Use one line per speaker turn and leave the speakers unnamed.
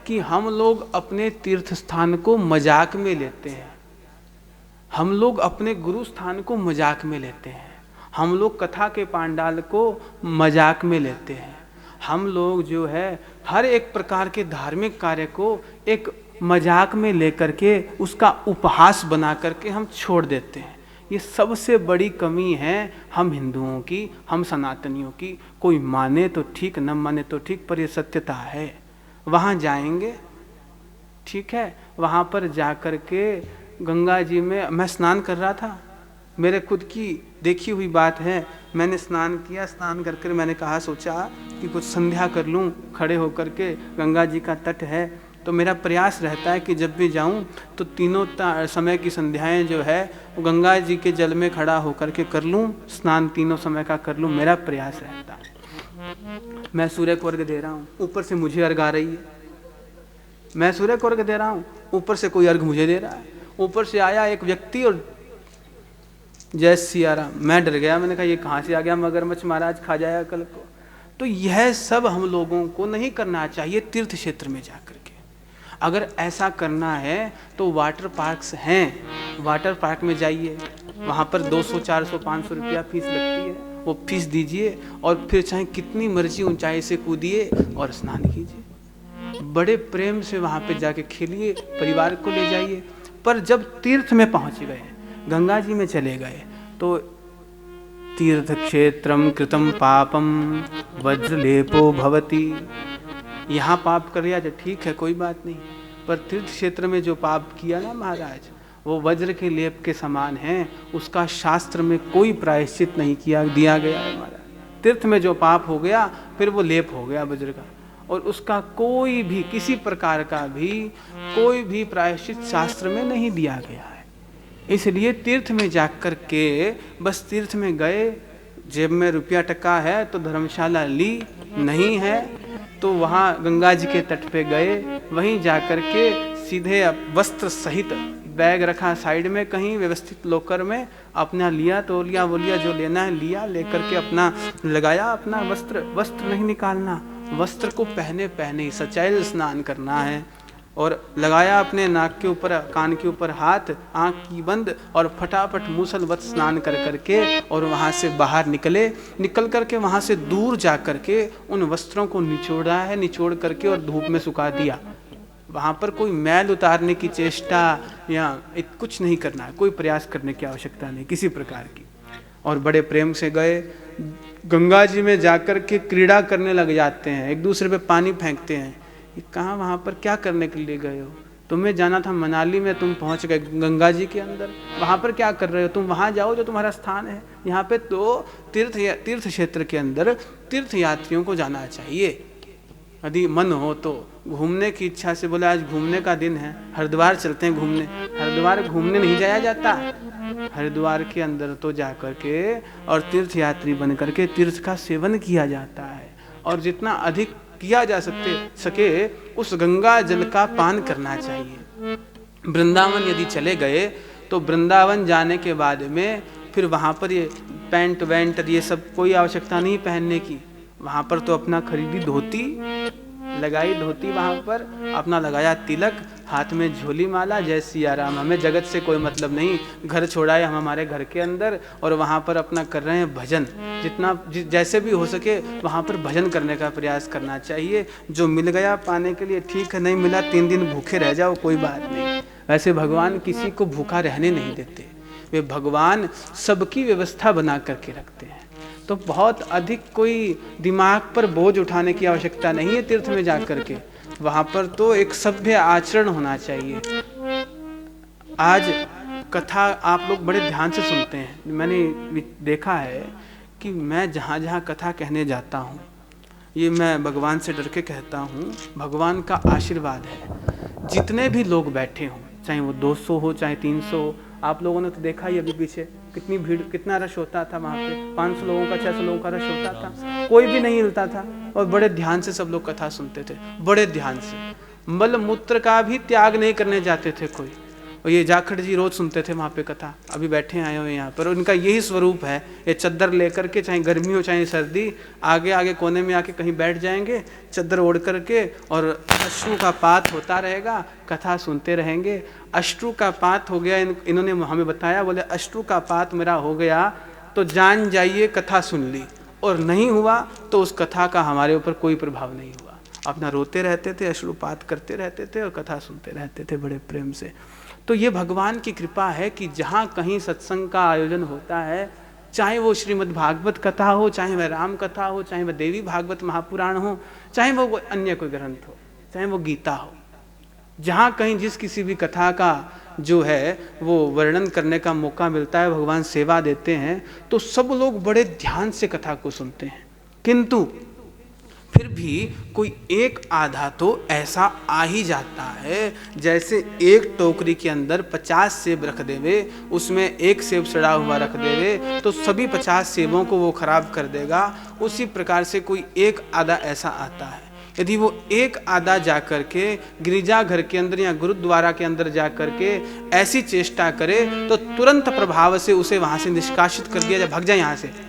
कि हम लोग अपने तीर्थ स्थान को मजाक में लेते हैं, हम लोग अपने गुरु स्थान को मजाक में लेते हैं, हम लोग कथा के पांडाल को मजाक में लेते हैं, हम लोग जो है हर एक प्रकार के धार्मिक कार्य को एक मजाक में लेकर के उसका उपहास बना करके हम छोड़ देते हैं। ये सबसे बड़ी कमी है हम हिंदुओं की, हम सनातनियों की। कोई माने तो ठीक, न माने तो ठीक, पर ये सत्यता है। वहाँ जाएंगे, ठीक है, वहाँ पर जा कर के गंगा जी में मैं स्नान कर रहा था, मेरे खुद की देखी हुई बात है। मैंने स्नान किया, स्नान कर मैंने कहा, सोचा कि कुछ संध्या कर लूँ, खड़े होकर के गंगा जी का तट है, तो मेरा प्रयास रहता है कि जब भी जाऊं तो तीनों समय की संध्याएं जो है वो गंगा जी के जल में खड़ा होकर के कर लूं, स्नान तीनों समय का कर लूं, मेरा प्रयास रहता है। मैं सूर्य को अर्घ दे रहा हूं, ऊपर से मुझे अर्घ आ रही है। मैं सूर्य को अर्घ दे रहा हूं, ऊपर से कोई अर्घ मुझे दे रहा है। ऊपर से आया एक व्यक्ति और जय सिया राम, मैं डर गया, मैंने कहा ये कहाँ से आ गया मगरमच्छ, महाराज खा जाएगा कल को। तो यह सब हम लोगों को नहीं करना चाहिए तीर्थ क्षेत्र में जाकर के। अगर ऐसा करना है तो वाटर पार्क्स हैं, वाटर पार्क में जाइए, वहाँ पर 200, 400, 500 रुपया फीस लगती है, वो फीस दीजिए और फिर चाहे कितनी मर्जी ऊंचाई से कूदिए और स्नान कीजिए। बड़े प्रेम से वहाँ पे जाके खेलिए, परिवार को ले जाइए। पर जब तीर्थ में पहुँच गए, गंगा जी में चले गए, तो तीर्थ क्षेत्रम कृतम पापम वज्रलेपो भवति। यहाँ पाप कर लिया तो ठीक है, कोई बात नहीं, पर तीर्थ क्षेत्र में जो पाप किया ना महाराज, वो वज्र के लेप के समान है, उसका शास्त्र में कोई प्रायश्चित नहीं दिया गया है महाराज। तीर्थ में जो पाप हो गया फिर वो लेप हो गया वज्र का, और उसका कोई भी किसी प्रकार का भी कोई भी प्रायश्चित शास्त्र में नहीं दिया गया है। इसलिए तीर्थ में जाकर के बस तीर्थ में गए, जेब में रुपया टका है तो धर्मशाला ली, नहीं है तो वहाँ गंगा जी के तट पे गए, वहीं जाकर के सीधे वस्त्र सहित बैग रखा साइड में कहीं व्यवस्थित लॉकर में, अपना लिया तो लिया, वो लिया जो लेना है लिया, लेकर के अपना लगाया अपना वस्त्र नहीं निकालना, वस्त्र को पहने ही सचैल स्नान करना है। और लगाया अपने नाक के ऊपर, कान के ऊपर हाथ, आँख की बंद, और फटाफट मूसलवत स्नान कर करके और वहाँ से बाहर निकल करके वहाँ से दूर जा करके उन वस्त्रों को निचोड़ करके और धूप में सुखा दिया। वहाँ पर कोई मैल उतारने की चेष्टा या कुछ नहीं करना है, कोई प्रयास करने की आवश्यकता नहीं किसी प्रकार की। और बड़े प्रेम से गए, गंगा जी में जाकर के क्रीड़ा करने लग जाते हैं, एक दूसरे पे पानी फेंकते हैं। कहाँ, वहाँ पर क्या करने के लिए गए हो? तुम्हें जाना था मनाली में, तुम पहुँच गए गंगा जी के अंदर, वहाँ पर क्या कर रहे हो? तुम वहाँ जाओ जो तुम्हारा स्थान है। यहाँ पे तो तीर्थ क्षेत्र के अंदर तीर्थ यात्रियों को जाना चाहिए। यदि मन हो तो घूमने की इच्छा से बोले आज घूमने का दिन है, हरिद्वार चलते हैं घूमने। हरिद्वार घूमने नहीं जाया जाता, हरिद्वार के अंदर तो जा कर के और तीर्थ यात्री बन करके तीर्थ का सेवन किया जाता है, और जितना अधिक किया जा सके उस गंगा जल का पान करना चाहिए। वृंदावन यदि चले गए तो वृंदावन जाने के बाद में फिर वहाँ पर ये पैंट वैंट ये सब कोई आवश्यकता नहीं पहनने की। वहाँ पर तो अपना खरीदी धोती, लगाई धोती, वहाँ पर अपना लगाया तिलक, हाथ में झोली माला, जय सिया राम। हमें जगत से कोई मतलब नहीं, घर छोड़ा है हम हमारे घर के अंदर, और वहाँ पर अपना कर रहे हैं भजन। जितना जैसे भी हो सके वहाँ पर भजन करने का प्रयास करना चाहिए। जो मिल गया पाने के लिए ठीक है, नहीं मिला 3 दिन भूखे रह जाओ, कोई बात नहीं। वैसे भगवान किसी को भूखा रहने नहीं देते, वे भगवान सबकी व्यवस्था बना करके रखते हैं। तो बहुत अधिक कोई दिमाग पर बोझ उठाने की आवश्यकता नहीं है तीर्थ में जाकर के। वहाँ पर तो एक सभ्य आचरण होना चाहिए। आज कथा आप लोग बड़े ध्यान से सुनते हैं, मैंने देखा है कि मैं जहाँ जहाँ कथा कहने जाता हूँ, ये मैं भगवान से डर के कहता हूँ, भगवान का आशीर्वाद है। जितने भी लोग बैठे हों, चाहे वो 200 हो चाहे 300 हो, आप लोगों ने तो देखा ही अभी पीछे कितनी भीड़, कितना रश होता था वहाँ पे, 500 लोगों का 600 लोगों का रश होता था, कोई भी नहीं हिलता था, और बड़े ध्यान से सब लोग कथा सुनते थे, बड़े ध्यान से। मल मूत्र का भी त्याग नहीं करने जाते थे कोई, और ये जाखड़ जी रोज सुनते थे वहाँ पे कथा, अभी बैठे आए हुए यहाँ पर। उनका यही स्वरूप है, ये चद्दर लेकर के, चाहे गर्मी हो चाहे सर्दी, आगे आगे कोने में आके कहीं बैठ जाएंगे चद्दर ओढ़ करके, और अश्रु का पात होता रहेगा, कथा सुनते रहेंगे। अश्रु का पात हो गया, इन्होंने हमें बताया, बोले अश्रु का पात मेरा हो गया तो जान जाइए कथा सुन ली, और नहीं हुआ तो उस कथा का हमारे ऊपर कोई प्रभाव नहीं हुआ। अपना रोते रहते थे, अश्रुपात करते रहते थे और कथा सुनते रहते थे बड़े प्रेम से। तो ये भगवान की कृपा है कि जहाँ कहीं सत्संग का आयोजन होता है, चाहे वो श्रीमद् भागवत कथा हो, चाहे वह राम कथा हो, चाहे वह देवी भागवत महापुराण हो, चाहे वो अन्य कोई ग्रंथ हो, चाहे वो गीता हो, जहाँ कहीं जिस किसी भी कथा का जो है वो वर्णन करने का मौका मिलता है, भगवान सेवा देते हैं, तो सब लोग बड़े ध्यान से कथा को सुनते हैं। किंतु फिर भी कोई एक आधा तो ऐसा आ ही जाता है, जैसे एक टोकरी के अंदर 50 सेब रख देवे, उसमें एक सेब सड़ा हुआ रख देवे तो सभी 50 सेबों को वो खराब कर देगा। उसी प्रकार से कोई एक आधा ऐसा आता है। यदि वो एक आधा जा करके गिरिजाघर के अंदर या गुरुद्वारा के अंदर जा करके ऐसी चेष्टा करे तो तुरंत प्रभाव से उसे वहाँ से निष्कासित कर दिया जाए, भाग जाए यहाँ से।